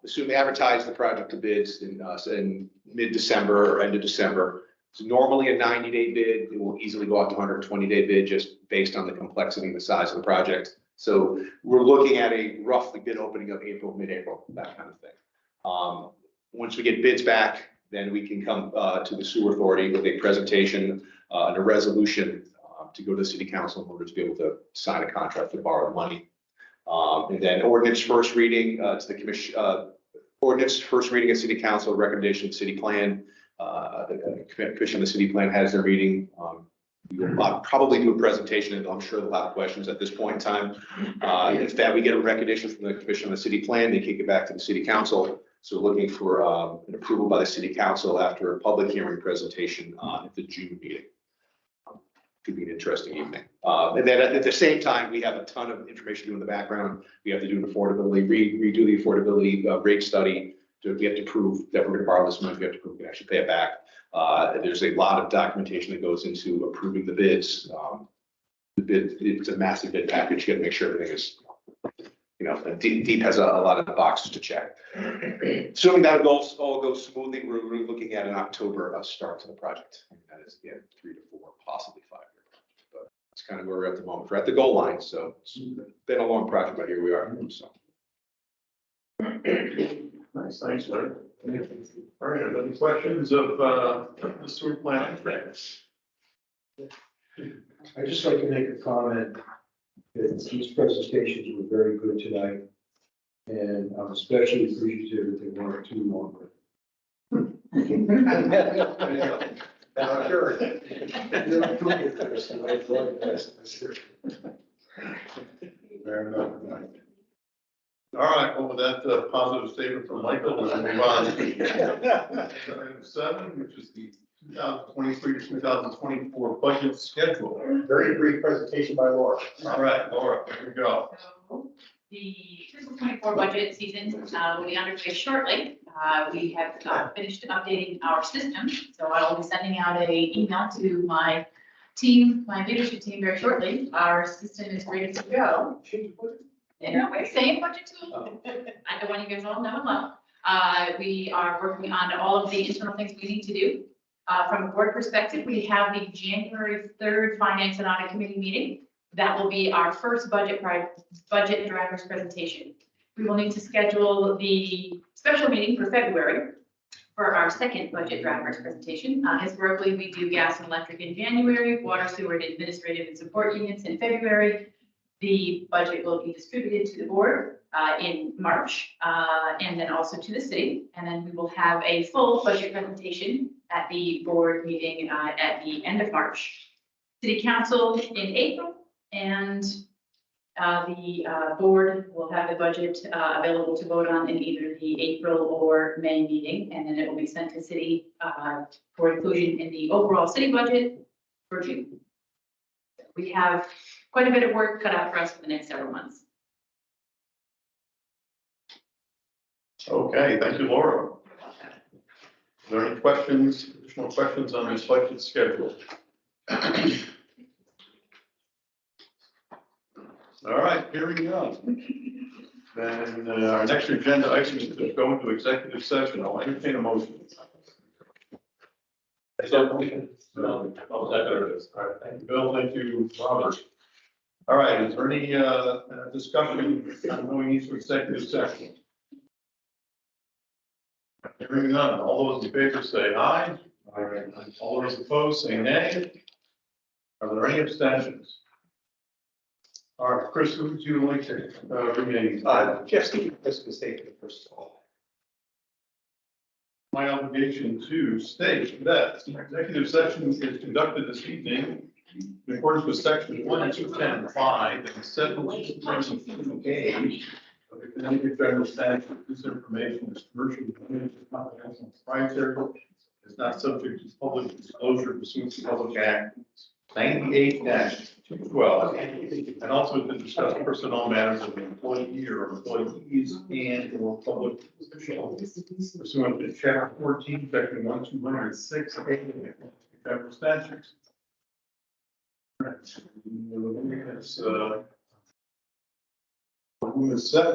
Assume they advertise the project to bids in mid-December or end of December. It's normally a 90-day bid. It will easily go out to 120-day bid just based on the complexity and the size of the project. So we're looking at a roughly bid opening of April, mid-April, that kind of thing. Once we get bids back, then we can come to the sewer authority with a presentation and a resolution to go to the city council in order to be able to sign a contract to borrow the money. And then ordinance first reading to the commission, ordinance first reading at city council, recommendation of city plan. The commission of the city plan has their meeting. We will probably do a presentation, and I'm sure they'll have questions at this point in time. If that we get a recognition from the commission of the city plan, they kick it back to the city council. So we're looking for an approval by the city council after a public hearing presentation at the June meeting. Could be an interesting evening. And then at the same time, we have a ton of information to do in the background. We have to do an affordability, redo the affordability rate study. We have to prove that we're going to borrow this money. We have to prove we can actually pay it back. There's a lot of documentation that goes into approving the bids. The bid, it's a massive bid package. You got to make sure everything is, Deep has a lot of boxes to check. Assuming that all goes smoothly, we're looking at an October start to the project. That is, 3 to 4, possibly 5 year project, but that's kind of where we're at the moment. We're at the goal line, so it's been a long project, but here we are. So. Nice, thanks, Larry. All right, are there any questions of the sewer plant? I'd just like to make a comment that these presentations were very good tonight. And I'm especially appreciative that they weren't too long. Fair enough. All right, well, with that positive statement from Michael, we'll move on to item 7, which is the 2023 to 2024 budget schedule. Very brief presentation by Laura. All right, Laura, here we go. So the fiscal 24 budget season will be underway shortly. We have finished updating our system, so I will be sending out an email to my team, my leadership team very shortly. Our system is ready to go. Same budget tool. I don't want you guys all know and love. We are working on all of the internal things we need to do. From a board perspective, we have the January 3rd Finance and Audit Committee meeting. That will be our first budget drivers presentation. We will need to schedule the special meeting for February for our second budget drivers presentation. Historically, we do gas and electric in January, water, sewer, and administrative and support units in February. The budget will be distributed to the board in March and then also to the city. And then we will have a full budget presentation at the board meeting at the end of March. City council in April, and the board will have the budget available to vote on in either the April or May meeting. And then it will be sent to city for inclusion in the overall city budget for June. We have quite a bit of work cut out for us for the next several months. Okay, thank you, Laura. Are there any questions, additional questions on this budget schedule? All right, hearing none. Then our next agenda item is to go into executive session. I'll entertain a motion. No, I'll second it. All right, thank you, Bill. Thank you, Robert. All right, is there any discussion on going into executive session? Hearing none. All those in favor say aye. Aye. All those opposed say nay. Are there any abstentions? All right, Chris, who would you like to remain? Jeff, speaking of fiscal statement, first of all. My obligation to state that the executive session is conducted this evening in accordance with section 1-210-5 and 7-2-A of the Connecticut General Statute. This information is commercial, confidential, and proprietary. It's not subject to public disclosure pursuant to Public Act 98-212, and also to discuss personnel matters of an employee or employees and or public officials pursuant to Chapter 14, Section 1-206 of the Federal Statutes. It's 7